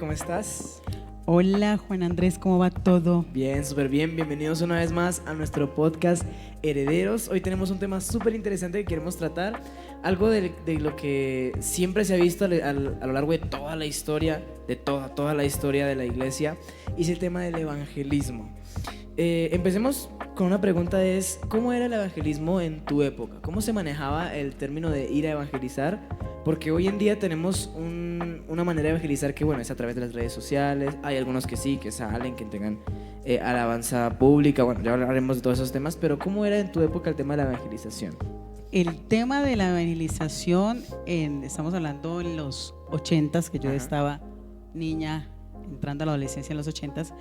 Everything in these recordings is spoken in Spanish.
¿cómo estás? Hola Juan Andrés, ¿cómo va todo? Bien, súper bien. Bienvenidos una vez más a nuestro podcast Herederos. Hoy tenemos un tema súper interesante que queremos tratar. Algo de lo que siempre se ha visto a lo largo de toda la historia, de toda la historia de la iglesia, y es el tema del evangelismo. Empecemos con una pregunta, ¿cómo era el evangelismo en tu época? ¿Cómo se manejaba el término de ir a evangelizar? Porque hoy en día tenemos una manera de evangelizar que, bueno, es a través de las redes sociales. Hay algunos que sí, que salen, que tengan alabanza pública. Bueno, ya hablaremos de todos esos temas, pero ¿cómo era en tu época el tema de la evangelización? El tema de la evangelización, estamos hablando en los 80s, que yo Ajá. estaba niña, entrando a la adolescencia en los 80s.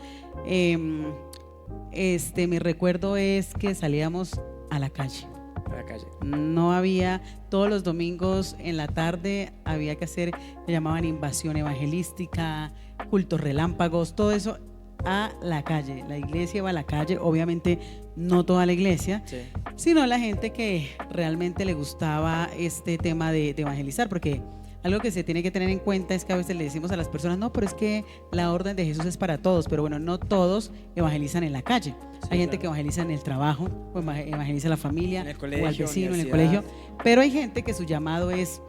Mi recuerdo es que salíamos a la calle. A la calle. No había, todos los domingos en la tarde había que hacer, le llamaban invasión evangelística, cultos relámpagos, todo eso a la calle. La iglesia iba a la calle, obviamente no toda la iglesia, Sí. sino la gente que realmente le gustaba este tema de evangelizar, porque algo que se tiene que tener en cuenta es que a veces le decimos a las personas, no, pero es que la orden de Jesús es para todos, pero bueno, no todos evangelizan en la calle. Sí, Hay gente claro. que evangeliza en el trabajo, o evangeliza a la familia, En el colegio, o al vecino, en el universidad. colegio, pero hay gente que su llamado es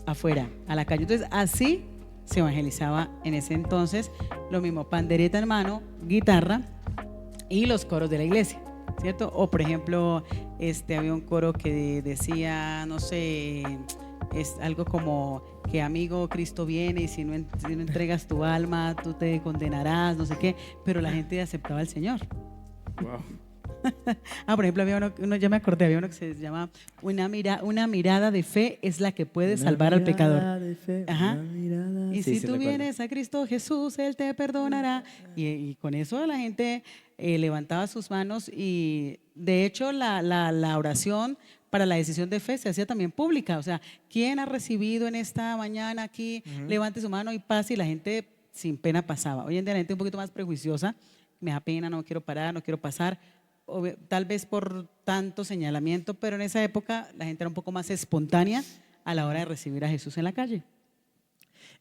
afuera, a la calle. Entonces, así se evangelizaba en ese entonces. Lo mismo, pandereta en mano, guitarra y los coros de la iglesia, ¿cierto? O por ejemplo, había un coro que decía, no sé, es algo como que amigo Cristo viene y si no entregas tu alma, tú te condenarás, no sé qué, pero la gente aceptaba al Señor. Wow. Por ejemplo, había uno, ya me acordé, había uno que se llama una mirada de fe es la que puede salvar al pecador. De fe, Ajá. una mirada. Y Sí, si sí tú recuerdo. vienes a Cristo Jesús, Él te perdonará. Y con eso la gente levantaba sus manos y de hecho la oración para la decisión de fe se hacía también pública. O sea, ¿quién ha recibido en esta mañana aquí? Levante su mano y pase, y la gente sin pena pasaba. Hoy en día la gente es un poquito más prejuiciosa, me da pena, no quiero parar, no quiero pasar. Tal vez por tanto señalamiento, pero en esa época la gente era un poco más espontánea a la hora de recibir a Jesús en la calle.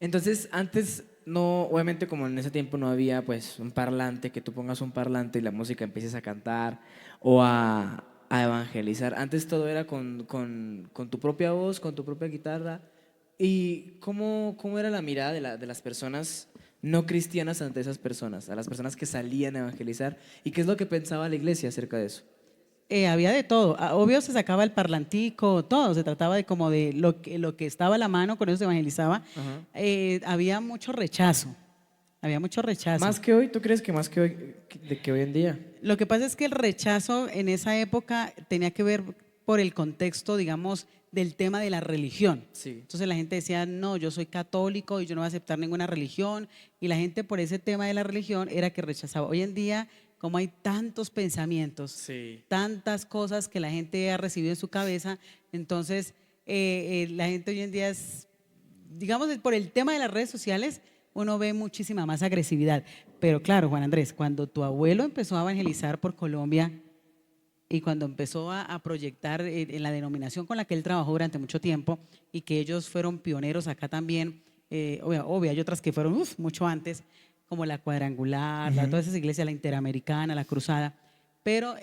Entonces, antes no, obviamente como en ese tiempo no había pues un parlante, que tú pongas un parlante y la música empieces a cantar o a evangelizar. Antes todo era con tu propia voz, con tu propia guitarra. ¿Y cómo era la mirada de las personas no cristianas ante esas personas, a las personas que salían a evangelizar? ¿Y qué es lo que pensaba la iglesia acerca de eso? Había de todo. Obvio se sacaba el parlantico, todo. Se trataba de como de lo que estaba a la mano, con eso se evangelizaba. Ajá. Había mucho rechazo. Había mucho rechazo. ¿Más que hoy? ¿Tú crees que más que hoy, de que hoy en día? Lo que pasa es que el rechazo en esa época tenía que ver por el contexto, digamos, del tema de la religión. Sí. Entonces la gente decía, no, yo soy católico y yo no voy a aceptar ninguna religión. Y la gente por ese tema de la religión era que rechazaba. Hoy en día, como hay tantos pensamientos, Sí. tantas cosas que la gente ha recibido en su cabeza, entonces la gente hoy en día es, digamos, por el tema de las redes sociales, uno ve muchísima más agresividad. Pero claro, Juan Andrés, cuando tu abuelo empezó a evangelizar por Colombia y cuando empezó a proyectar en la denominación con la que él trabajó durante mucho tiempo y que ellos fueron pioneros acá también, obvio, hay otras que fueron mucho antes, como la Cuadrangular, todas esas iglesias, la Interamericana, la Cruzada, pero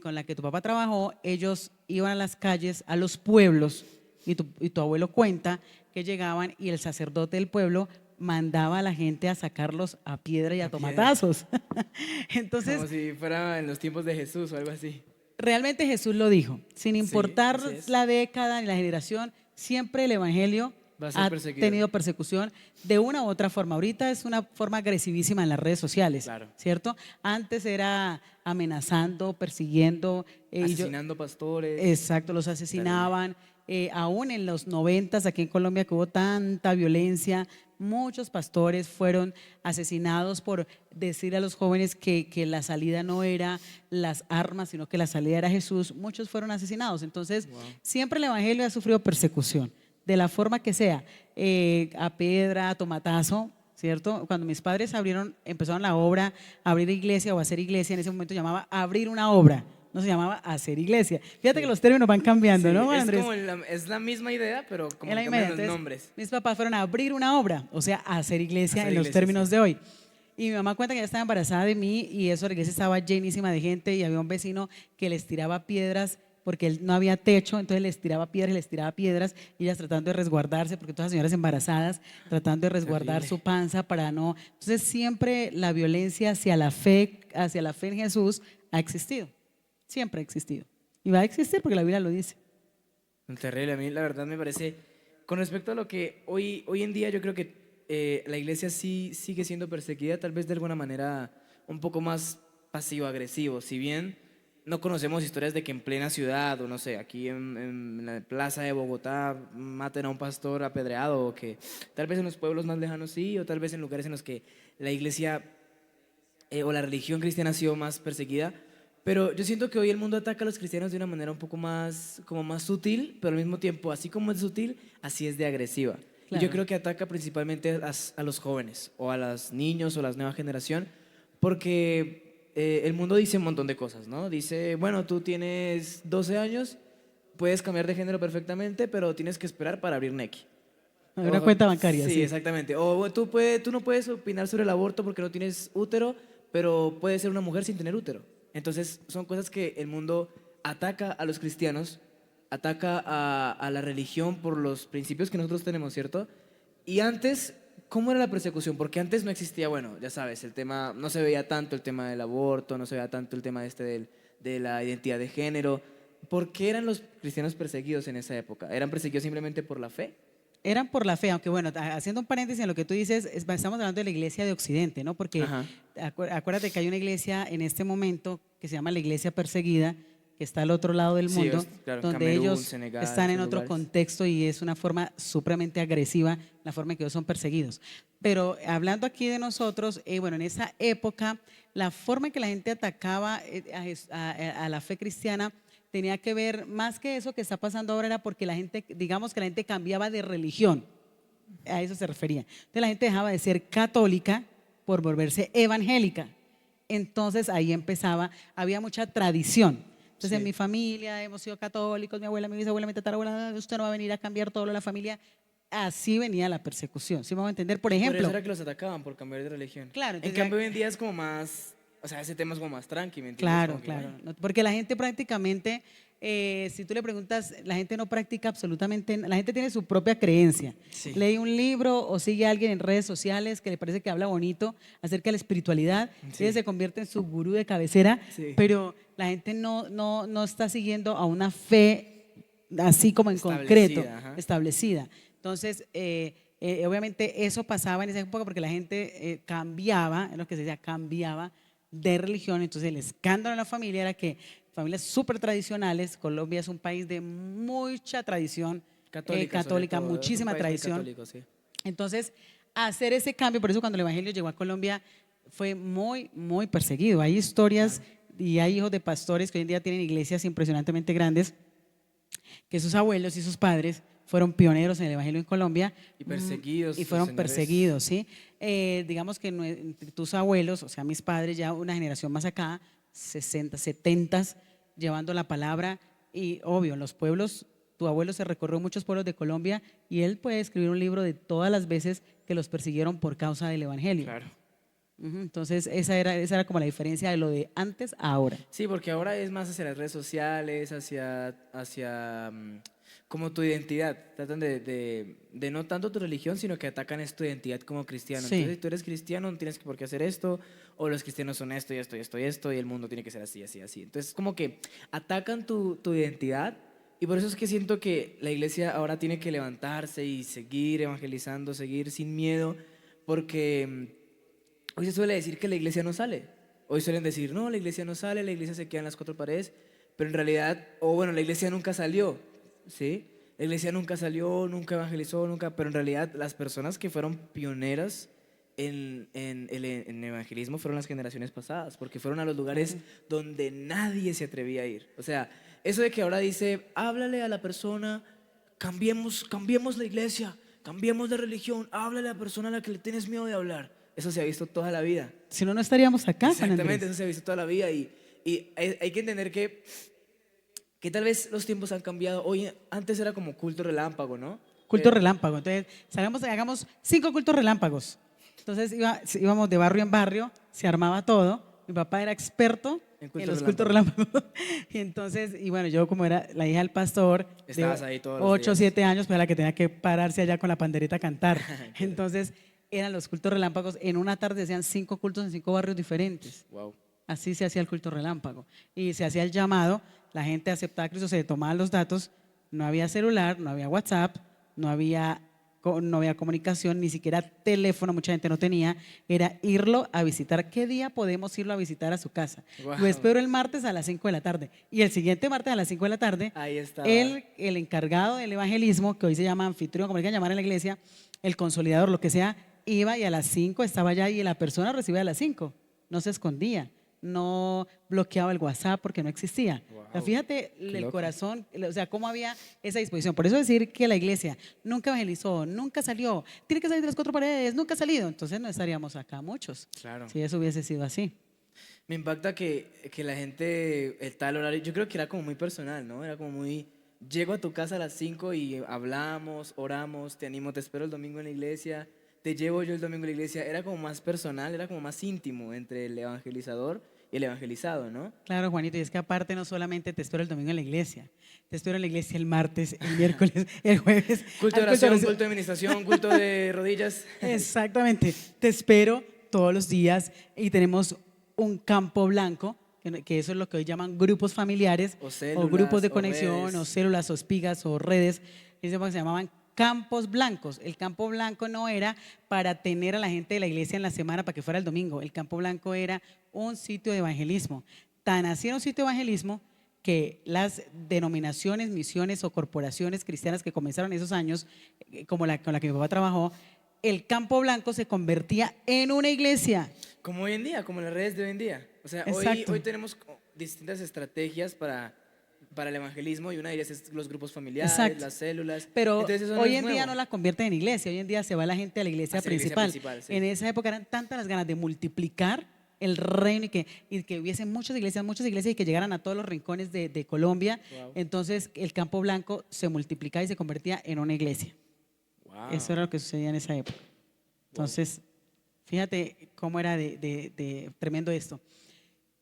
con la que tu papá trabajó, ellos iban a las calles, a los pueblos, y tu abuelo cuenta que llegaban y el sacerdote del pueblo mandaba a la gente a sacarlos a piedra y a piedra. tomatazos. Entonces, Como si fuera en los tiempos de Jesús o algo así. realmente Jesús lo dijo, sin importar así es. la década ni la generación, siempre el evangelio Va a ser ha perseguido. tenido persecución de una u otra forma. Ahorita es una forma agresivísima en las redes sociales, Claro. ¿cierto? Antes era amenazando, persiguiendo, Asesinando pastores. exacto, los asesinaban. Aún en los 90, aquí en Colombia, que hubo tanta violencia, muchos pastores fueron asesinados por decir a los jóvenes que la salida no era las armas, sino que la salida era Jesús. Muchos fueron asesinados. Entonces, siempre el evangelio ha sufrido persecución, de la forma que sea, a piedra, a tomatazo, ¿cierto? Cuando mis padres empezaron la obra, abrir iglesia o hacer iglesia, en ese momento llamaba abrir una obra. no se llamaba hacer iglesia. Fíjate que los términos van cambiando, Sí, ¿no, Juan es Andrés? como es la misma idea, pero como Es la que misma idea. cambian los Entonces, nombres. mis papás fueron a abrir una obra, o sea, a hacer iglesia Hacer en los iglesia, términos sí. de hoy. Y mi mamá cuenta que ella estaba embarazada de mí y eso, la iglesia estaba llenísima de gente y había un vecino que les tiraba piedras porque él no había techo, entonces les tiraba piedras y les tiraba piedras y ellas tratando de resguardarse, porque todas las señoras embarazadas tratando de resguardar Terrible. su panza para no. Entonces siempre la violencia hacia la fe en Jesús ha existido, siempre ha existido. Y va a existir porque la Biblia lo dice. Terrible, a mí la verdad me parece, con respecto a lo que hoy en día yo creo que la iglesia sí sigue siendo perseguida, tal vez de alguna manera un poco más pasivo-agresivo, si bien no conocemos historias de que en plena ciudad, o no sé, aquí en la plaza de Bogotá maten a un pastor apedreado, o que tal vez en los pueblos más lejanos sí, o tal vez en lugares en los que la iglesia o la religión cristiana ha sido más perseguida, pero yo siento que hoy el mundo ataca a los cristianos de una manera un poco más, como más sutil, pero al mismo tiempo, así como es sutil, así es de agresiva. Y yo Claro. creo que ataca principalmente a los jóvenes, o a los niños, o a la nueva generación, porque el mundo dice un montón de cosas, ¿no? Dice, bueno, tú tienes 12 años, puedes cambiar de género perfectamente, pero tienes que esperar para abrir Nequi. Una cuenta bancaria, Sí, sí. exactamente. O tú no puedes opinar sobre el aborto porque no tienes útero, pero puedes ser una mujer sin tener útero. Entonces, son cosas que el mundo ataca a los cristianos, ataca a la religión por los principios que nosotros tenemos, ¿cierto? Y antes, ¿cómo era la persecución? Porque antes no existía, bueno, ya sabes, el tema, no se veía tanto el tema del aborto, no se veía tanto el tema de la identidad de género. ¿Por qué eran los cristianos perseguidos en esa época? ¿Eran perseguidos simplemente por la fe? Eran por la fe, aunque bueno, haciendo un paréntesis en lo que tú dices, estamos hablando de la iglesia de Occidente, ¿no? Porque Ajá. acuérdate que hay una iglesia en este momento que se llama la iglesia perseguida, que está al otro lado del Sí, mundo, claro, donde Camerún, ellos Senegal, están en esos otro lugares. contexto y es una forma supremamente agresiva la forma en que ellos son perseguidos. Pero hablando aquí de nosotros, bueno, en esa época, la forma en que la gente atacaba a la fe cristiana tenía que ver, más que eso que está pasando ahora, era porque la gente, digamos que la gente cambiaba de religión. A eso se refería. Entonces la gente dejaba de ser católica por volverse evangélica. Entonces ahí empezaba, había mucha tradición. Entonces en Sí. mi familia hemos sido católicos, mi abuela, mi bisabuela, mi tatarabuela, usted no va a venir a cambiar todo lo de la familia. Así venía la persecución. ¿Sí me va a entender? Por Y por eso ejemplo, era que los atacaban, por cambiar de religión. claro, En entonces cambio, hoy en día es como más, o sea, ese tema es como más tranqui, ¿me entiendes? claro, Como que, claro. bueno, Porque la gente prácticamente, si tú le preguntas, la gente no practica absolutamente, la gente tiene su propia creencia. sí, Lee un libro o sigue a alguien en redes sociales que le parece que habla bonito acerca de la espiritualidad, sí, ella se convierte en su gurú de cabecera, sí. pero la gente no está siguiendo a una fe así como en concreto, Establecida, ajá. establecida. Entonces, obviamente eso pasaba en esa época porque la gente cambiaba, es lo que se decía, cambiaba de religión. Entonces el escándalo en la familia era que familias súper tradicionales, Colombia es un país de mucha tradición Católica, sobre católica, todo. Es un muchísima país muy tradición. católico, sí. Entonces, hacer ese cambio, por eso cuando el Evangelio llegó a Colombia fue muy, muy perseguido. Hay historias y hay hijos de pastores que hoy en día tienen iglesias impresionantemente grandes, que sus abuelos y sus padres fueron pioneros en el Evangelio en Colombia Y perseguidos, y sus fueron señores. perseguidos, ¿sí? Digamos que tus abuelos, o sea, mis padres, ya una generación más acá, 60, 70, llevando la palabra y obvio, en los pueblos, tu abuelo se recorrió muchos pueblos de Colombia y él puede escribir un libro de todas las veces que los persiguieron por causa del Evangelio. Claro. Entonces, esa era como la diferencia de lo de antes a ahora. Sí, porque ahora es más hacia las redes sociales, como tu identidad. Tratan de no tanto tu religión, sino que atacan es tu identidad como cristiano. Sí. Entonces, si tú eres cristiano, no tienes por qué hacer esto, o los cristianos son esto y esto y esto y esto, y el mundo tiene que ser así, así, así. Entonces, como que atacan tu identidad, y por eso es que siento que la iglesia ahora tiene que levantarse y seguir evangelizando, seguir sin miedo, porque hoy se suele decir que la iglesia no sale. Hoy suelen decir, no, la iglesia no sale, la iglesia se queda en las cuatro paredes, pero en realidad, o bueno, la iglesia nunca salió, ¿sí? La iglesia nunca salió, nunca evangelizó, nunca, pero en realidad las personas que fueron pioneras en evangelismo fueron las generaciones pasadas, porque fueron a los lugares donde nadie se atrevía a ir. O sea, eso de que ahora dice, háblale a la persona, cambiemos la iglesia, cambiemos de religión, háblale a la persona a la que le tienes miedo de hablar. Eso se ha visto toda la vida. Si no, no estaríamos acá, Juan Exactamente, Andrés. eso se ha visto toda la vida Y hay que entender que tal vez los tiempos han cambiado. Hoy, antes era como culto relámpago, ¿no? Culto relámpago. Entonces, hagamos 5 cultos relámpagos. Entonces íbamos de barrio en barrio, se armaba todo. Mi papá era experto en los cultos relámpagos. Y entonces, y bueno, yo como era la hija del pastor, Estabas de ahí todos los 8 o días. 7 años, pues era la que tenía que pararse allá con la pandereta a cantar. Entonces, eran los cultos relámpagos. En una tarde hacían 5 cultos en 5 barrios diferentes. Wow. Así se hacía el culto relámpago. Y se hacía el llamado, la gente aceptaba a Cristo, se tomaban los datos, no había celular, no había WhatsApp, no había comunicación, ni siquiera teléfono, mucha gente no tenía, era irlo a visitar. ¿Qué día podemos irlo a visitar a su casa? Wow. Lo espero el martes a las 5 de la tarde. Y el siguiente martes a las 5 de la tarde, Ahí estaba. el encargado del evangelismo, que hoy se llama anfitrión, como le quieran llamar en la iglesia, el consolidador, lo que sea, iba y a las 5 estaba allá y la persona recibía a las 5. No se escondía, no bloqueaba el WhatsApp porque no existía. Wow. O sea, fíjate Qué el loco. corazón, o sea, cómo había esa disposición. Por eso decir que la iglesia nunca evangelizó, nunca salió, tiene que salir de las 4 paredes, nunca ha salido. Entonces no estaríamos acá muchos, Claro. si eso hubiese sido así. Me impacta que la gente, el tal horario, yo creo que era como muy personal, ¿no? Era como muy, llego a tu casa a las 5 y hablamos, oramos, te animo, te espero el domingo en la iglesia, te llevo yo el domingo a la iglesia. Era como más personal, era como más íntimo entre el evangelizador y el evangelizado, ¿no? Claro, Juanito, y es que aparte no solamente te espero el domingo en la iglesia, te espero en la iglesia el martes, el miércoles, el jueves. Culto de al oración, culto de administración, culto de rodillas. Exactamente, te espero todos los días y tenemos un campo blanco, que eso es lo que hoy llaman grupos familiares O o células, grupos de o conexión redes. o células o espigas o redes, se llamaban campos blancos. El campo blanco no era para tener a la gente de la iglesia en la semana para que fuera el domingo, el campo blanco era un sitio de evangelismo. Tan así era un sitio de evangelismo que las denominaciones, misiones o corporaciones cristianas que comenzaron esos años, como la con la que mi papá trabajó, el campo blanco se convertía en una iglesia. Como hoy en día, como en las redes de hoy en día. O sea, Exacto. hoy tenemos distintas estrategias para el evangelismo y una de ellas es los grupos familiares, Exacto. las células. Pero Entonces eso no hoy es en día nuevo. no la convierten en iglesia, hoy en día se va la gente a la iglesia Hacia la iglesia principal. principal, sí. En esa época eran tantas las ganas de multiplicar el reino y que hubiese muchas iglesias y que llegaran a todos los rincones de Colombia. Wow. Entonces el campo blanco se multiplicaba y se convertía en una iglesia. Wow. Eso era lo que sucedía en esa época. Entonces, fíjate cómo era de tremendo esto.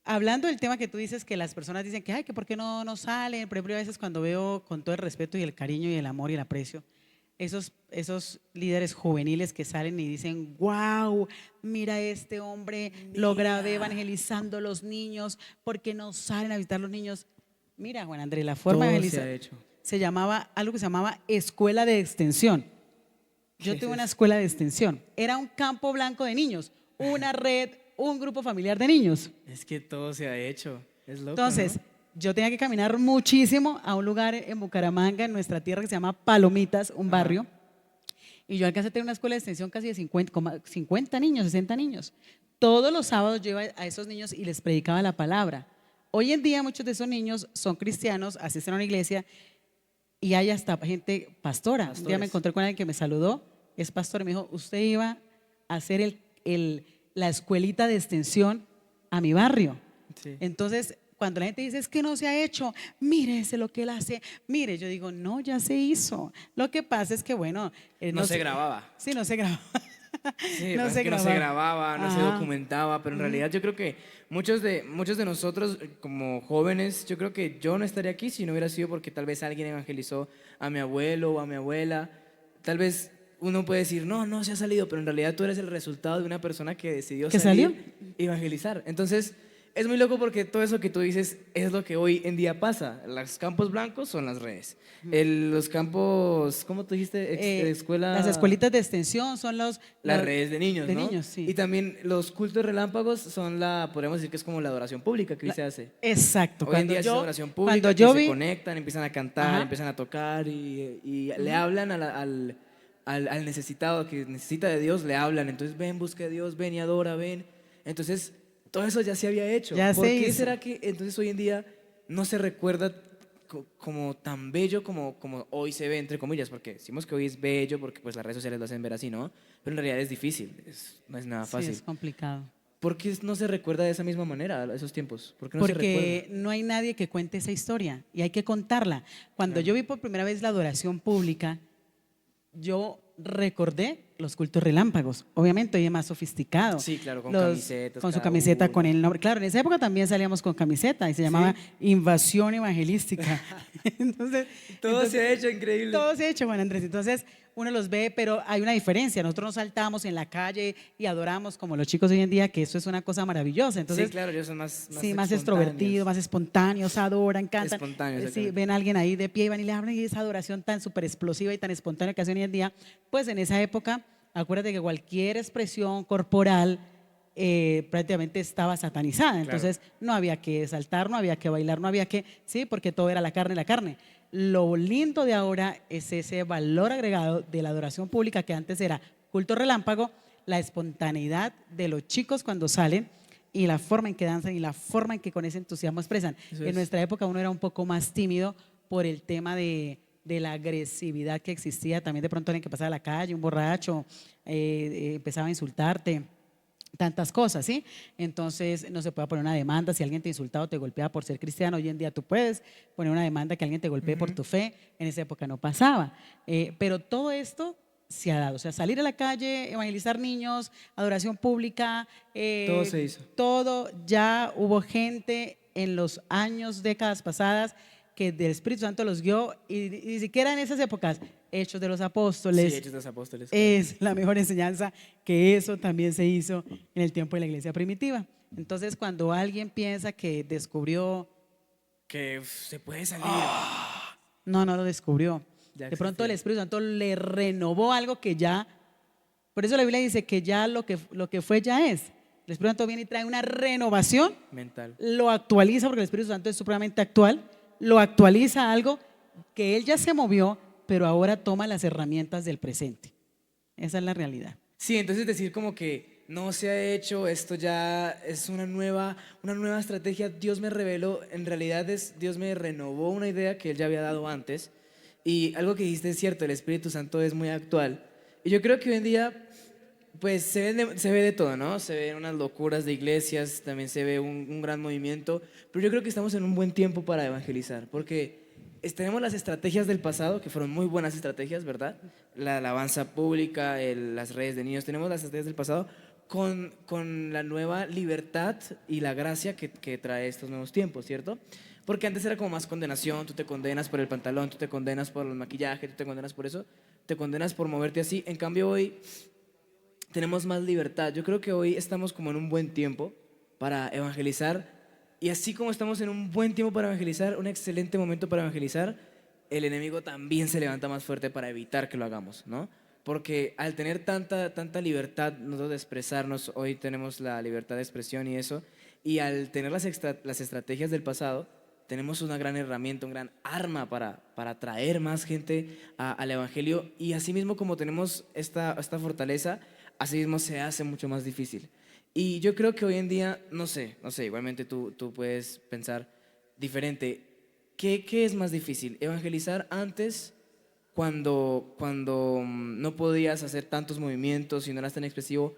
Hablando del tema que tú dices, que las personas dicen que, ay, que por qué no salen. Por ejemplo, a veces cuando veo con todo el respeto y el cariño y el amor y el aprecio, esos líderes juveniles que salen y dicen, wow, mira este hombre, lo grabé evangelizando a los niños, ¿por qué no salen a visitar los niños? Mira, Juan Andrés, la forma de Todo evangelizar se ha hecho. se llamaba algo que se llamaba escuela de extensión. Yo ¿Qué tuve es una eso? escuela de extensión. Era un campo blanco de niños, una red, un grupo familiar de niños. Es que todo se ha hecho. Es loco, Entonces, ¿no? yo tenía que caminar muchísimo a un lugar en Bucaramanga, en nuestra tierra, que se llama Palomitas, un Ajá. barrio. Y yo alcancé a tener una escuela de extensión casi de 50 niños, 60 niños. Todos los sábados yo iba a esos niños y les predicaba la palabra. Hoy en día muchos de esos niños son cristianos, asisten a una iglesia y hay hasta gente pastora. Un día me Pastores. encontré con alguien que me saludó, es pastor, y me dijo, usted iba a hacer la escuelita de extensión a mi barrio. Sí. Entonces, cuando la gente dice, es que no se ha hecho, mírese lo que él hace, mire, yo digo, no, ya se hizo. Lo que pasa es que, bueno, No se grababa. Sí, no se grababa. Sí, No pues se es que no se grababa. grababa, no se Ajá. documentaba, pero en realidad yo creo que muchos de nosotros como jóvenes, yo creo que yo no estaría aquí si no hubiera sido porque tal vez alguien evangelizó a mi abuelo o a mi abuela. Tal vez uno puede decir, no se ha salido, pero en realidad tú eres el resultado de una persona que decidió ¿Que salir salió? y evangelizar. Entonces, es muy loco porque todo eso que tú dices es lo que hoy en día pasa. Los campos blancos son las redes. Los campos, ¿cómo tú dijiste? Escuela... Las escuelitas de extensión son Las redes de niños, de ¿no? niños, sí. Y también los cultos relámpagos son podríamos decir que es como la adoración pública que hoy se hace. Exacto. Hoy en día se hace adoración pública, cuando que yo se vi, conectan, empiezan a cantar, Ajá. empiezan a tocar y le hablan al necesitado que necesita de Dios, le hablan. Entonces ven, busca a Dios, ven y adora, ven. Entonces todo eso ya se había hecho. Ya ¿Por se qué hizo. será que entonces hoy en día no se recuerda como tan bello como hoy se ve, entre comillas? Porque decimos que hoy es bello porque pues las redes sociales lo hacen ver así, ¿no? Pero en realidad es difícil, no es nada sí, fácil. es complicado. ¿por qué no se recuerda de esa misma manera a esos tiempos? ¿Por qué no se Porque recuerda? no hay nadie que cuente esa historia y hay que contarla. Cuando Claro. yo vi por primera vez la adoración pública, yo recordé los cultos relámpagos. Obviamente hoy es más sofisticado. Sí, claro, con Los, camisetas con su cada camiseta con uno. el nombre. Claro, en esa época también salíamos con camiseta y se llamaba ¿Sí? Invasión Evangelística. entonces, Todo se ha hecho increíble. todo se ha hecho, Juan Andrés. Entonces, uno los ve, pero hay una diferencia. Nosotros no saltamos en la calle y adoramos como los chicos hoy en día, que eso es una cosa maravillosa. Entonces, Sí, claro, ellos son más sí, más espontáneos. extrovertidos, más espontáneos, adoran, cantan. Espontáneos, Sí, exactamente. ven a alguien ahí de pie y van y le hablan y esa adoración tan súper explosiva y tan espontánea que hacen hoy en día. Pues en esa época, acuérdate que cualquier expresión corporal prácticamente estaba satanizada. Entonces no había que saltar, no había que bailar, no había que, sí, porque todo era la carne, la carne. Lo lindo de ahora es ese valor agregado de la adoración pública que antes era culto relámpago, la espontaneidad de los chicos cuando salen y la forma en que danzan y la forma en que con ese entusiasmo expresan. Eso En es. nuestra época uno era un poco más tímido por el tema de la agresividad que existía, también de pronto alguien que pasaba a la calle, un borracho, empezaba a insultarte, tantas cosas, ¿sí? Entonces no se puede poner una demanda si alguien te insulta o te golpea por ser cristiano. Hoy en día tú puedes poner una demanda que alguien te golpee por tu fe. En esa época no pasaba. Pero todo esto se ha dado. O sea, salir a la calle, evangelizar niños, adoración pública, Todo se hizo. todo. Ya hubo gente en los años, décadas pasadas que del Espíritu Santo los guió y ni siquiera en esas épocas, Hechos de los Apóstoles, Sí, Hechos de los Apóstoles. Claro. es la mejor enseñanza, que eso también se hizo en el tiempo de la iglesia primitiva. Entonces, cuando alguien piensa que descubrió, Que se puede salir. no lo descubrió. Ya De pronto el existía. Espíritu Santo le renovó algo que ya, por eso la Biblia dice que ya lo que fue ya es. El Espíritu Santo viene y trae una renovación, Mental. lo actualiza porque el Espíritu Santo es supremamente actual, lo actualiza a algo que él ya se movió, pero ahora toma las herramientas del presente. Esa es la realidad. Sí, entonces decir como que no se ha hecho, esto ya es una nueva estrategia, Dios me reveló, en realidad Dios me renovó una idea que Él ya había dado antes. Y algo que dijiste es cierto, el Espíritu Santo es muy actual. Y yo creo que hoy en día, pues se ve de todo, ¿no? Se ven unas locuras de iglesias, también se ve un gran movimiento, pero yo creo que estamos en un buen tiempo para evangelizar, porque tenemos las estrategias del pasado, que fueron muy buenas estrategias, ¿verdad? La alabanza pública, las redes de niños, tenemos las estrategias del pasado con la nueva libertad y la gracia que trae estos nuevos tiempos, ¿cierto? Porque antes era como más condenación, tú te condenas por el pantalón, tú te condenas por el maquillaje, tú te condenas por eso, te condenas por moverte así. En cambio hoy tenemos más libertad. Yo creo que hoy estamos como en un buen tiempo para evangelizar y así como estamos en un buen tiempo para evangelizar, un excelente momento para evangelizar, el enemigo también se levanta más fuerte para evitar que lo hagamos, ¿no? Porque al tener tanta libertad nosotros de expresarnos, hoy tenemos la libertad de expresión y eso, y al tener las estrategias del pasado, tenemos una gran herramienta, un gran arma para atraer más gente al Evangelio y así mismo como tenemos esta fortaleza, así mismo se hace mucho más difícil. Y yo creo que hoy en día, no sé, igualmente tú puedes pensar diferente. ¿Qué es más difícil? ¿Evangelizar antes cuando no podías hacer tantos movimientos y no eras tan expresivo,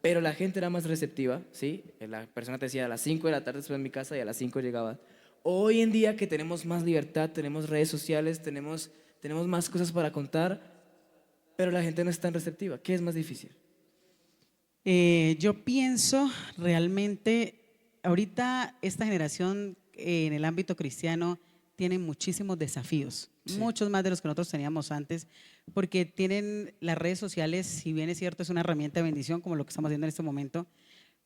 pero la gente era más receptiva, ¿sí? La persona te decía a las 5 de la tarde estoy en mi casa y a las 5 llegaba. Hoy en día que tenemos más libertad, tenemos redes sociales, tenemos más cosas para contar, pero la gente no es tan receptiva. ¿Qué es más difícil? Yo pienso realmente, ahorita esta generación en el ámbito cristiano tiene muchísimos desafíos, Sí. muchos más de los que nosotros teníamos antes, porque tienen las redes sociales, si bien es cierto, es una herramienta de bendición como lo que estamos haciendo en este momento,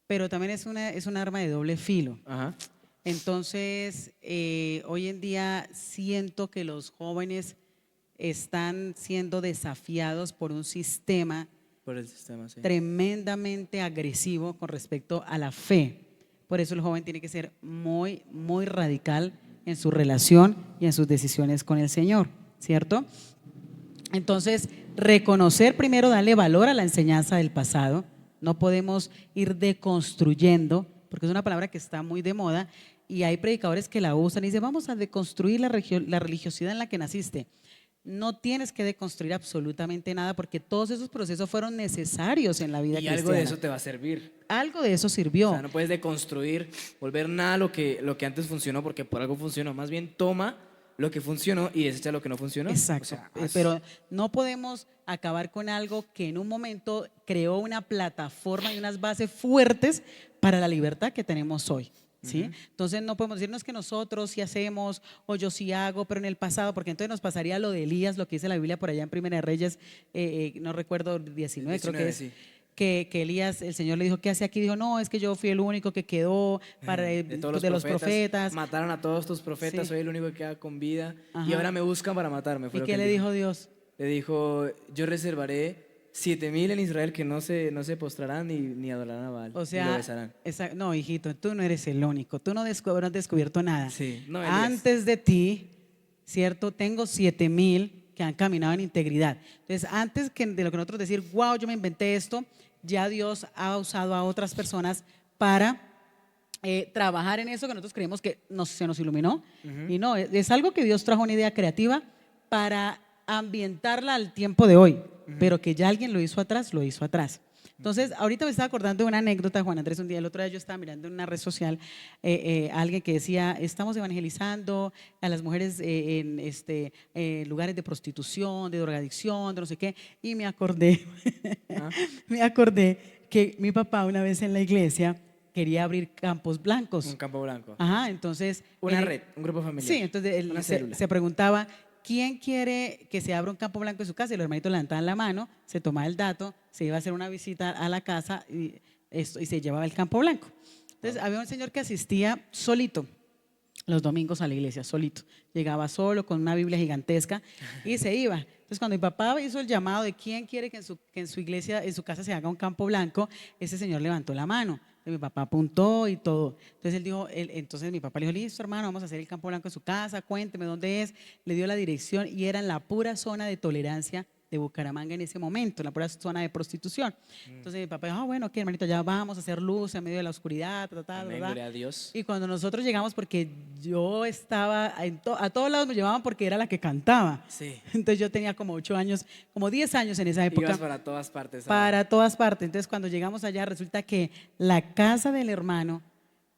pero también es un arma de doble filo. Ajá. Entonces, hoy en día siento que los jóvenes están siendo desafiados por un sistema Por el sistema, sí. tremendamente agresivo con respecto a la fe. Por eso el joven tiene que ser muy radical en su relación y en sus decisiones con el Señor, ¿cierto? Entonces, reconocer primero, darle valor a la enseñanza del pasado. No podemos ir deconstruyendo, porque es una palabra que está muy de moda y hay predicadores que la usan y dicen, vamos a deconstruir la religiosidad en la que naciste. No tienes que deconstruir absolutamente nada porque todos esos procesos fueron necesarios en la vida Y cristiana. algo de eso te va a servir. Algo de eso O sirvió. sea, no puedes deconstruir, volver nada a lo que antes funcionó porque por algo funcionó. Más bien toma lo que funcionó y desecha lo que no funcionó. Exacto, O sea, pero no podemos acabar con algo que en un momento creó una plataforma y unas bases fuertes para la libertad que tenemos hoy. ¿Sí? Entonces no podemos decir, no es que nosotros sí hacemos o yo sí hago, pero en el pasado, porque entonces nos pasaría lo de Elías, lo que dice la Biblia por allá en Primera de Reyes, no recuerdo, 19 creo que es. sí. Que Elías, el Señor le dijo, ¿qué hace aquí? Dijo, no, es que yo fui el único que quedó para, De todos de los profetas. Mataron a todos tus profetas, Sí. soy el único que queda con vida. Ajá. Y ahora me buscan para matarme. Fue ¿Y lo qué que le él dijo Dios? Le dijo, yo reservaré 7,000 en Israel que no se postrarán ni adorarán a Baal. O ni lo sea, besarán. no, hijito, tú no eres el único, tú no has descubierto nada. Sí, no, Elías. Antes de ti, ¿cierto? Tengo 7,000 que han caminado en integridad. Entonces, antes de lo que nosotros decir, wow, yo me inventé esto, ya Dios ha usado a otras personas para trabajar en eso que nosotros creemos que se nos iluminó. Y no, es algo que Dios trajo una idea creativa para ambientarla al tiempo de hoy, pero que ya alguien lo hizo atrás, lo hizo atrás. Entonces, ahorita me estaba acordando de una anécdota, Juan Andrés, un día, el otro día yo estaba mirando en una red social a alguien que decía, estamos evangelizando a las mujeres en lugares de prostitución, de drogadicción, de no sé qué, y me acordé, me acordé que mi papá una vez en la iglesia quería abrir campos blancos. Un campo blanco. Ajá, entonces… Una red, un grupo familiar. Sí, entonces él una célula. se preguntaba, ¿quién quiere que se abra un campo blanco en su casa? Y los hermanitos levantaban la mano, se tomaba el dato, se iba a hacer una visita a la casa y se llevaba el campo blanco. Entonces había un señor que asistía solito los domingos a la iglesia, solito. Llegaba solo con una Biblia gigantesca y se iba. Entonces cuando mi papá hizo el llamado de quién quiere que en su iglesia, en su casa se haga un campo blanco, ese señor levantó la mano. Entonces, mi papá apuntó y todo. Entonces él dijo, entonces mi papá le dijo, listo hermano, vamos a hacer el campo blanco en su casa, cuénteme dónde es. Le dio la dirección y era en la pura zona de tolerancia de Bucaramanga en ese momento, en la pura zona de prostitución. Entonces mi papá dijo, bueno, ok hermanito, ya vamos a hacer luz en medio de la oscuridad, Amén, gloria a Dios. Y cuando nosotros llegamos, porque yo estaba, a todos lados me llevaban porque era la que cantaba. Sí. Entonces yo tenía como 8 años, como 10 años en esa época. Ibas para todas partes. Para todas partes. Entonces cuando llegamos allá, resulta que la casa del hermano,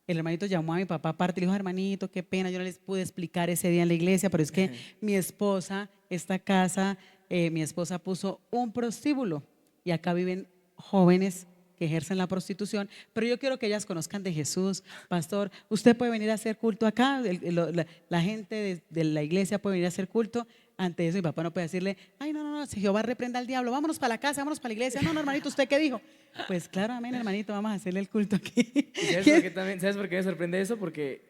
el hermanito llamó a mi papá aparte y le dijo, hermanito, qué pena, yo no les pude explicar ese día en la iglesia, pero es que mi esposa, esta casa, mi esposa puso un prostíbulo y acá viven jóvenes que ejercen la prostitución, pero yo quiero que ellas conozcan de Jesús. Pastor, usted puede venir a hacer culto acá, la gente de la iglesia puede venir a hacer culto. Ante eso mi papá no puede decirle, ay, no, si Jehová reprenda al diablo, vámonos para la casa, vámonos para la iglesia. No, hermanito, ¿usted qué dijo? Pues claro, amén, hermanito, vamos a hacerle el culto aquí. ¿Sabes por qué me sorprende eso? Porque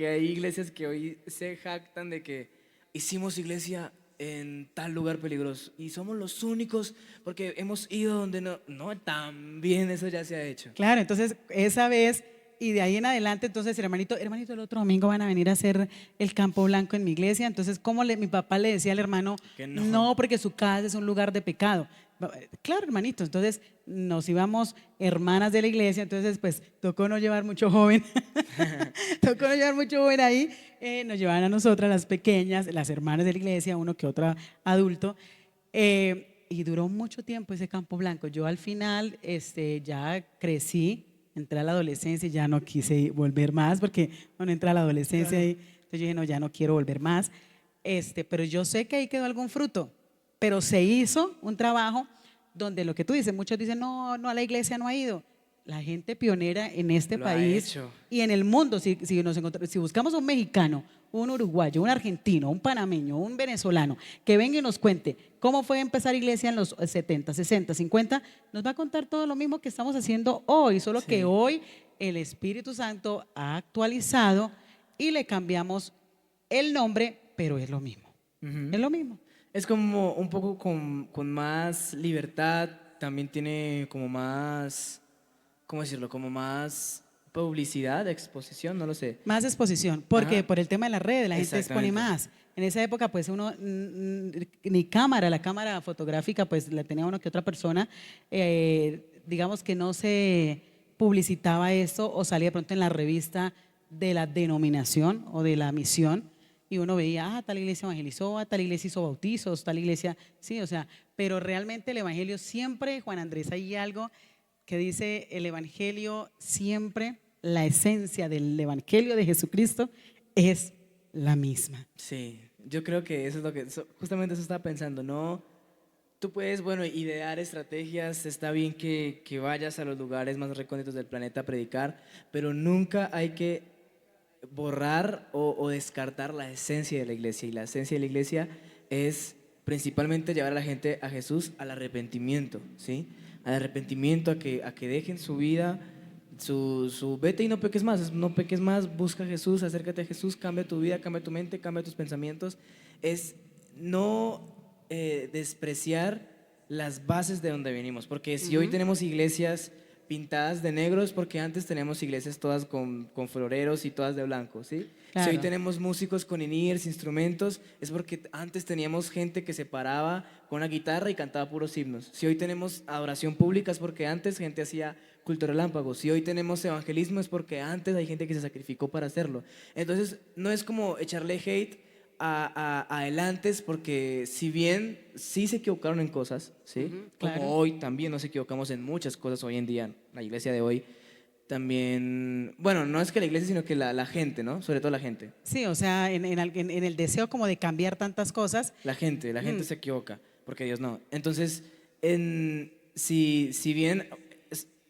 hay iglesias que hoy se jactan de que hicimos iglesia en tal lugar peligroso y somos los únicos porque hemos ido donde no, también eso ya se ha hecho. Claro, entonces esa vez y de ahí en adelante, entonces hermanito, el otro domingo van a venir a hacer el campo blanco en mi iglesia. Entonces, ¿cómo mi papá le decía al hermano? Que no. No, porque su casa es un lugar de pecado. Claro, hermanito, entonces nos íbamos hermanas de la iglesia, entonces pues tocó no llevar mucho joven, tocó no llevar mucho joven ahí, nos llevaban a nosotras las pequeñas, las hermanas de la iglesia, uno que otro adulto, y duró mucho tiempo ese campo blanco. Yo al final ya crecí, entré a la adolescencia y ya no quise volver más, porque bueno, entré a la adolescencia y entonces yo dije, no, ya no quiero volver más, pero yo sé que ahí quedó algún fruto. Pero se hizo un trabajo donde lo que tú dices, muchos dicen, no, a la iglesia no ha ido. La gente pionera en este país y en el mundo, si buscamos a un mexicano, un uruguayo, un argentino, un panameño, un venezolano, que venga y nos cuente cómo fue empezar iglesia en los 70, 60, 50, nos va a contar todo lo mismo que estamos haciendo hoy, solo que hoy el Espíritu Santo ha actualizado y le cambiamos el nombre, pero es lo mismo. Es lo mismo. Es como un poco con más libertad, también tiene como más, ¿cómo decirlo? Como más publicidad, exposición, no lo sé. Más exposición, porque por el tema de las redes la gente expone más. En esa época pues uno ni cámara, la cámara fotográfica pues la tenía uno que otra persona, digamos que no se publicitaba esto o salía de pronto en la revista de la denominación o de la misión. y uno veía, tal iglesia evangelizó, tal iglesia hizo bautizos, tal iglesia, sí, o sea, pero realmente el evangelio siempre, Juan Andrés, hay algo que dice el evangelio siempre, la esencia del evangelio de Jesucristo es la misma. Sí, yo creo que eso es lo que, justamente eso estaba pensando, ¿no? Tú puedes, bueno, idear estrategias, está bien que vayas a los lugares más recónditos del planeta a predicar, pero nunca hay que borrar o descartar la esencia de la iglesia. Y la esencia de la iglesia es principalmente llevar a la gente a Jesús al arrepentimiento, ¿sí? Al arrepentimiento, a que dejen su vida, su vete y no peques más, no peques más, busca a Jesús, acércate a Jesús, cambia tu vida, cambia tu mente, cambia tus pensamientos. Es no despreciar las bases de donde venimos, porque si hoy tenemos iglesias pintadas de negro es porque antes teníamos iglesias todas con floreros y todas de blanco, ¿sí? Si hoy Claro. tenemos músicos con in-ears, instrumentos, es porque antes teníamos gente que se paraba con una guitarra y cantaba puros himnos. Si hoy tenemos adoración pública es porque antes gente hacía culto relámpago. Si hoy tenemos evangelismo es porque antes hay gente que se sacrificó para hacerlo. Entonces, no es como echarle hate a el antes, porque si bien sí se equivocaron en cosas, ¿sí? Claro. Como hoy también nos equivocamos en muchas cosas hoy en día, la iglesia de hoy también, bueno, no es que la iglesia, sino que la gente, ¿no? Sobre todo la gente. Sí, o sea, en el deseo como de cambiar tantas cosas. La gente Mm. se equivoca, porque Dios no. Entonces, si bien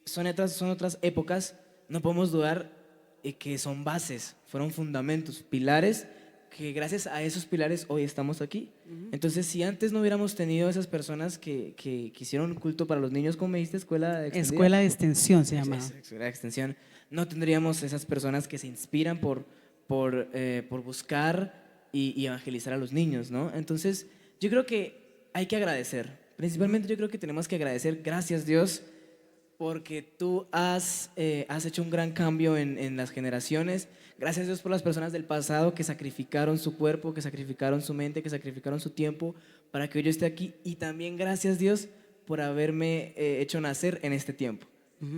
son otras épocas, no podemos dudar que son bases, fueron fundamentos, pilares, que gracias a esos pilares hoy estamos aquí. Entonces, si antes no hubiéramos tenido esas personas que hicieron culto para los niños, como me dijiste, escuela extendida. Escuela de extensión se llamaba. Escuela de extensión, no tendríamos esas personas que se inspiran por buscar y evangelizar a los niños, ¿no? Entonces, yo creo que hay que agradecer. Principalmente yo creo que tenemos que agradecer, gracias Dios, porque tú has hecho un gran cambio en las generaciones. Gracias a Dios por las personas del pasado que sacrificaron su cuerpo, que sacrificaron su mente, que sacrificaron su tiempo para que hoy yo esté aquí. Y también gracias Dios por haberme hecho nacer en este tiempo.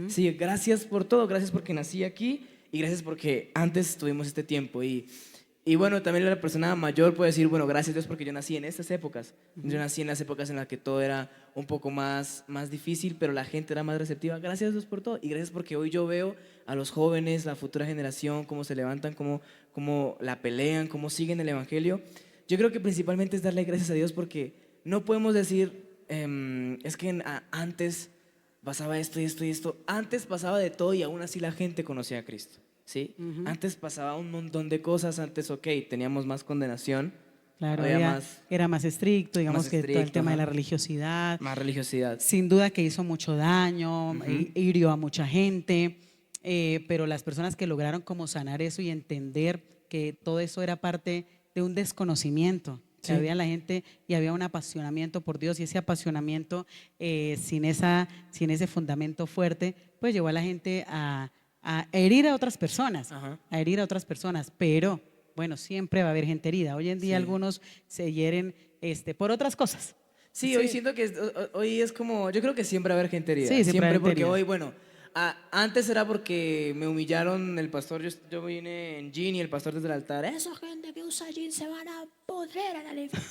Sí, gracias por todo, gracias porque nací aquí y gracias porque antes tuvimos este tiempo. Y bueno, también la persona mayor puede decir, bueno, gracias Dios porque yo nací en estas épocas. Yo nací en las épocas en las que todo era un poco más difícil, pero la gente era más receptiva. Gracias Dios por todo. Y gracias porque hoy yo veo a los jóvenes, la futura generación, cómo se levantan, cómo la pelean, cómo siguen el Evangelio. Yo creo que principalmente es darle gracias a Dios porque no podemos decir, es que antes pasaba esto y esto y esto. Antes pasaba de todo y aún así la gente conocía a Cristo. ¿Sí? Antes pasaba un montón de cosas, antes, ok, teníamos más condenación, Claro, había más era más estricto, digamos que todo el estricto, tema de ajá. la religiosidad. Religiosidad. Sin duda que hizo mucho daño, hirió a mucha gente, pero las personas que lograron como sanar eso y entender que todo eso era parte de un desconocimiento, que Sí. había la gente y había un apasionamiento por Dios y ese apasionamiento sin ese fundamento fuerte, pues llevó a la gente a herir a otras personas, Ajá. a herir a otras personas, pero bueno, siempre va a haber gente herida. Hoy en día Sí. algunos se hieren por otras cosas. Sí, hoy siento que hoy es como, yo creo que siempre va a haber gente herida. Sí, siempre va a haber porque herida. hoy, bueno, antes era porque me humillaron el pastor, yo vine en jean y el pastor desde el altar, esa gente que usa jean se van a podrer en el infierno".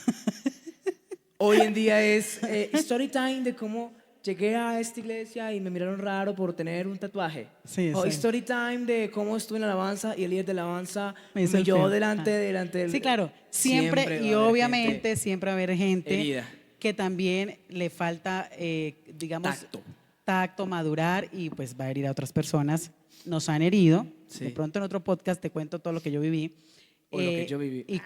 Hoy en día es story time de cómo llegué a esta iglesia y me miraron raro por tener un tatuaje. Sí, O sí. story time de cómo estuve en la alabanza y el líder de la alabanza Me me hizo el humilló feo. delante Ah. del... Sí, claro, siempre va y a haber obviamente gente siempre va a haber gente herida. que también le falta, digamos, tacto, madurar y pues va a herir a otras personas. Nos han herido. Sí. De pronto en otro podcast te cuento todo lo que yo viví. O lo que yo viví. Y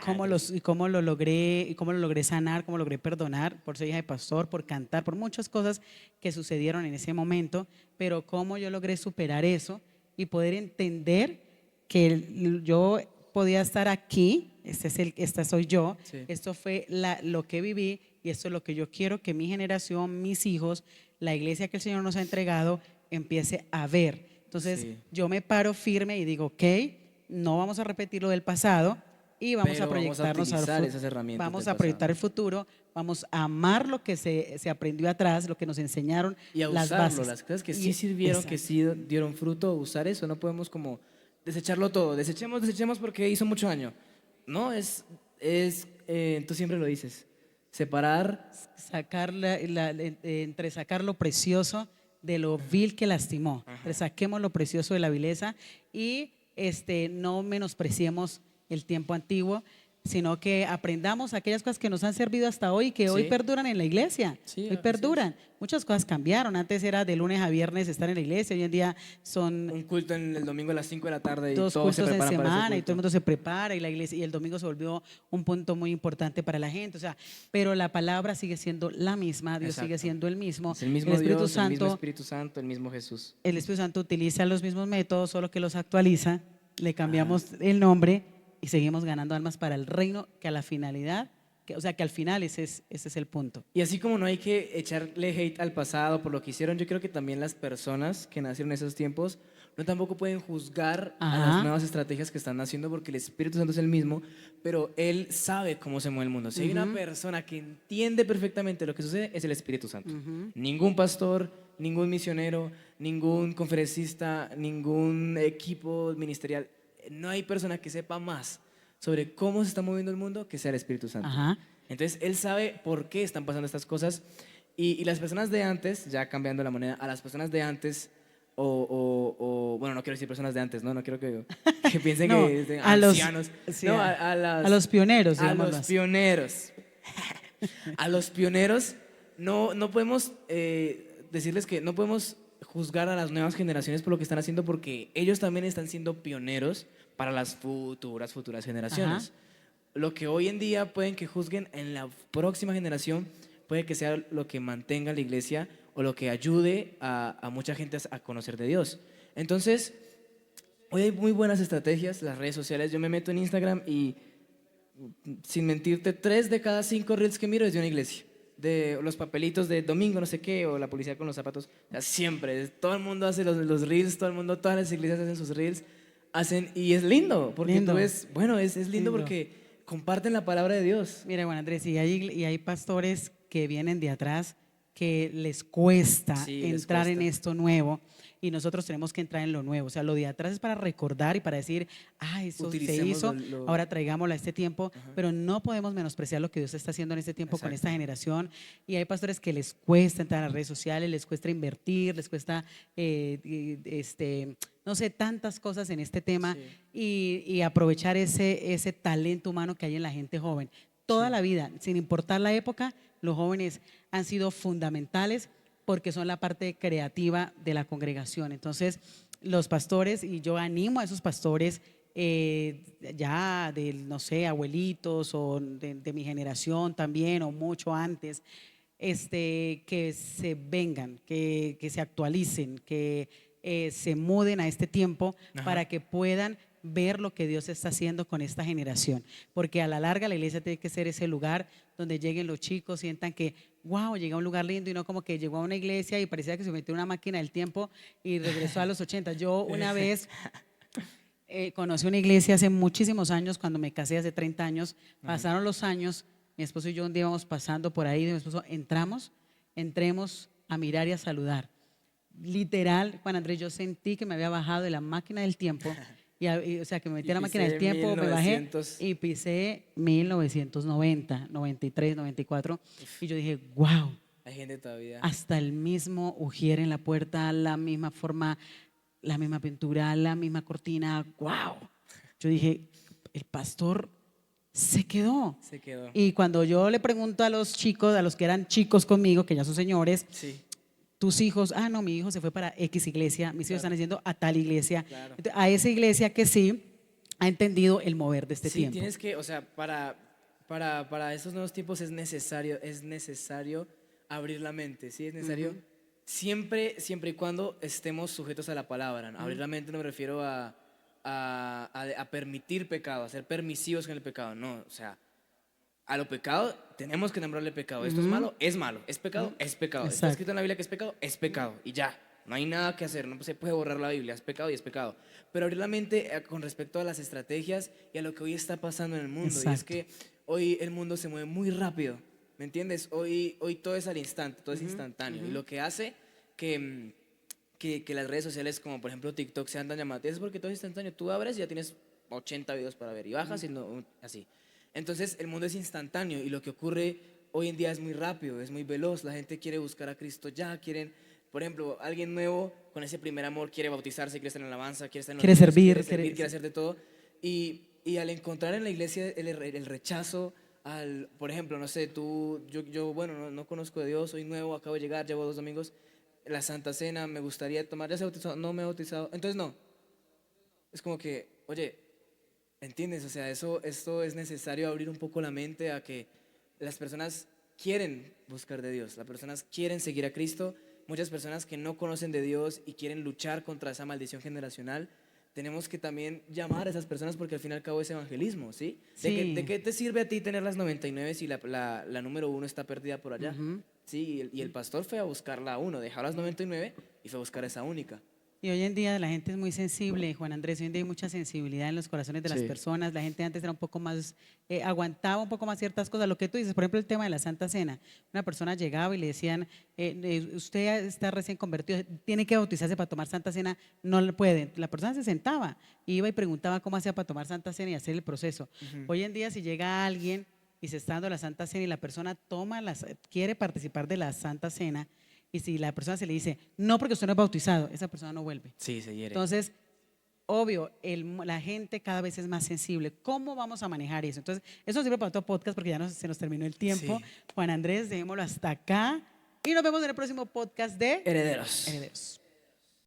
cómo lo logré sanar, cómo logré perdonar por ser hija de pastor, por cantar, por muchas cosas que sucedieron en ese momento, pero cómo yo logré superar eso y poder entender que yo podía estar aquí, esta soy yo, Sí. esto fue lo que viví y esto es lo que yo quiero que mi generación, mis hijos, la iglesia que el Señor nos ha entregado, empiece a ver. Entonces Sí. yo me paro firme y digo, ok, no vamos a repetir lo del pasado y vamos Pero a proyectarnos vamos a utilizar al esas herramientas vamos del a proyectar pasado. el futuro, vamos a amar lo que se aprendió atrás, lo que nos enseñaron, Y a las usarlo, bases. las cosas que Y- sí sirvieron, que exacto. sí dieron fruto, usar eso. No podemos como desecharlo todo. Desechemos porque hizo mucho daño. no, tú siempre lo dices, separar, Sacar entre sacar lo precioso de lo vil que lastimó. Entre saquemos lo precioso de la vileza y no menospreciemos el tiempo antiguo, sino que aprendamos aquellas cosas que nos han servido hasta hoy y que hoy sí, perduran en la iglesia. sí, Hoy así es. perduran. Muchas cosas cambiaron. Antes era de lunes a viernes estar en la iglesia. Hoy en día son Un culto en el domingo a las 5 de la tarde y dos todos se cultos en preparan para ese semana y todo el culto. mundo se prepara y la iglesia y el domingo se volvió un punto muy importante para la gente. O sea, pero la palabra sigue siendo la misma, Dios sigue Exacto. siendo el mismo. Es el mismo Dios, el mismo Espíritu Santo, el mismo Jesús. El Espíritu Santo utiliza los mismos métodos, solo que los actualiza, le cambiamos el nombre y seguimos ganando almas para el reino, que a la finalidad, o sea, que al final ese es el punto. Y así como no hay que echarle hate al pasado por lo que hicieron, yo creo que también las personas que nacieron en esos tiempos no tampoco pueden juzgar a las Ajá. nuevas estrategias que están haciendo porque el Espíritu Santo es el mismo, pero Él sabe cómo se mueve el mundo. Si hay una persona que entiende perfectamente lo que sucede, es el Espíritu Santo. Ningún pastor, ningún misionero, ningún conferencista, ningún equipo ministerial, no hay persona que sepa más sobre cómo se está moviendo el mundo que sea el Espíritu Santo. Ajá. Entonces, Él sabe por qué están pasando estas cosas y las personas de antes, ya cambiando la moneda, a las personas de antes, bueno, no quiero decir personas de antes, no quiero que piensen No, que de a los- ancianos. sí, No, a los pioneros, a digámoslo los así. pioneros. A los pioneros no podemos decirles que no podemos juzgar a las nuevas generaciones por lo que están haciendo porque ellos también están siendo pioneros para las futuras generaciones. Ajá. Lo que hoy en día pueden que juzguen en la próxima generación puede que sea lo que mantenga la iglesia o lo que ayude a mucha gente a conocer de Dios. Entonces, hoy hay muy buenas estrategias, las redes sociales. Yo me meto en Instagram y, sin mentirte, 3 de cada 5 reels que miro es de una iglesia. De los papelitos de domingo, no sé qué, o la policía con los zapatos. O sea, siempre, todo el mundo hace los reels, todo el mundo, todas las iglesias hacen sus reels. Y es lindo, porque Lindo. tú ves, bueno, es lindo Lindo. porque comparten la palabra de Dios. Mira, Juan Andrés, y hay pastores que vienen de atrás que les cuesta Sí, les entrar en cuesta. esto nuevo y nosotros tenemos que entrar en lo nuevo. O sea, lo de atrás es para recordar y para decir, eso se Utilicemos hizo, lo- ahora traigámoslo a este tiempo, pero no podemos menospreciar lo que Dios está haciendo en este tiempo con Exacto. esta generación. Y hay pastores que les cuesta entrar a las redes sociales, les cuesta invertir, les cuesta, no sé, tantas cosas en este tema y aprovechar ese talento humano que hay en la gente joven. Toda la vida, sin importar la época, los jóvenes han sido fundamentales porque son la parte creativa de la congregación. Entonces, los pastores, y yo animo a esos pastores ya de, no sé, abuelitos o de mi generación también, o mucho antes, que se vengan, que se actualicen, que se muden a este tiempo para que puedan ver lo que Dios está haciendo con esta generación, porque a la larga la iglesia tiene que ser ese lugar donde lleguen los chicos, sientan que, wow, llega a un lugar lindo y no como que llegó a una iglesia y parecía que se metió en una máquina del tiempo y regresó a los 80. Yo una vez conocí una iglesia hace muchísimos años, cuando me casé hace 30 años, pasaron los años, mi esposo y yo un día íbamos pasando por ahí, de mi esposo, entremos a mirar y a saludar. Literal, Juan Andrés, yo sentí que me había bajado de la máquina del tiempo, o sea, que me metí en la máquina del tiempo, me bajé 1900. y pisé 1990, 93, 94, y yo dije, wow, Hay gente todavía. hasta el mismo ujier en la puerta, la misma forma, la misma pintura, la misma cortina, wow. Yo dije, el pastor se quedó. Se quedó. Y cuando yo le pregunto a los chicos, a los que eran chicos conmigo, que ya son señores, Sí. tus hijos, no, mi hijo se fue para X iglesia, mis hijos están yendo a tal iglesia, Claro. Entonces, a esa iglesia que sí ha entendido el mover de este Sí, tiempo. tienes que, o sea, para esos nuevos tiempos es necesario abrir la mente, ¿sí? Es necesario siempre y cuando estemos sujetos a la palabra, ¿no? Abrir la mente no me refiero a permitir pecado, a ser permisivos con el pecado, no, o sea, a lo pecado tenemos que nombrarle pecado. Esto es malo, es pecado, es pecado. Está Exacto. escrito en la Biblia que es pecado y ya. No hay nada que hacer, no se puede borrar la Biblia, es pecado y es pecado. Pero abrir la mente con respecto a las estrategias y a lo que hoy está pasando en el mundo. Exacto. Y es que hoy el mundo se mueve muy rápido, ¿me entiendes? Hoy todo es al instante, todo es instantáneo. Y lo que hace que las redes sociales como por ejemplo TikTok sean tan llamativas es porque todo es instantáneo. Tú abres y ya tienes 80 videos para ver y bajas y así. Entonces el mundo es instantáneo y lo que ocurre hoy en día es muy rápido, es muy veloz. La gente quiere buscar a Cristo ya, quieren, por ejemplo, alguien nuevo con ese primer amor quiere bautizarse, quiere estar en la alabanza, quiere estar en los Quiere niños, servir, quiere hacer de todo. Y al encontrar en la iglesia el rechazo, por ejemplo, no sé, yo bueno, no conozco de Dios, soy nuevo, acabo de llegar, llevo 2 domingos, la Santa Cena, me gustaría tomar, ya se ha bautizado, no me he bautizado, entonces no. Es como que, oye, ¿entiendes? O sea, esto es necesario abrir un poco la mente a que las personas quieren buscar de Dios, las personas quieren seguir a Cristo, muchas personas que no conocen de Dios y quieren luchar contra esa maldición generacional. Tenemos que también llamar a esas personas porque al fin y al cabo es evangelismo, ¿sí? Sí. ¿De qué te sirve a ti tener las 99 si la número 1 está perdida por allá? Sí, y el pastor fue a buscar la 1, dejó las 99 y fue a buscar esa única. Y hoy en día la gente es muy sensible, Juan Andrés, hoy en día hay mucha sensibilidad en los corazones de las Sí. personas, la gente antes era un poco más, aguantaba un poco más ciertas cosas, lo que tú dices, por ejemplo el tema de la Santa Cena, una persona llegaba y le decían, usted está recién convertido, tiene que bautizarse para tomar Santa Cena, no le puede, la persona se sentaba, iba y preguntaba cómo hacía para tomar Santa Cena y hacer el proceso. Hoy en día si llega alguien y se está dando la Santa Cena y la persona quiere participar de la Santa Cena, y si la persona se le dice, no porque usted no es bautizado, esa persona no vuelve. Sí, se hiere. Entonces, obvio, la gente cada vez es más sensible. ¿Cómo vamos a manejar eso? Entonces, eso nos sirve para otro podcast porque ya se nos terminó el tiempo. Sí. Juan Andrés, dejémoslo hasta acá y nos vemos en el próximo podcast de Herederos. Herederos.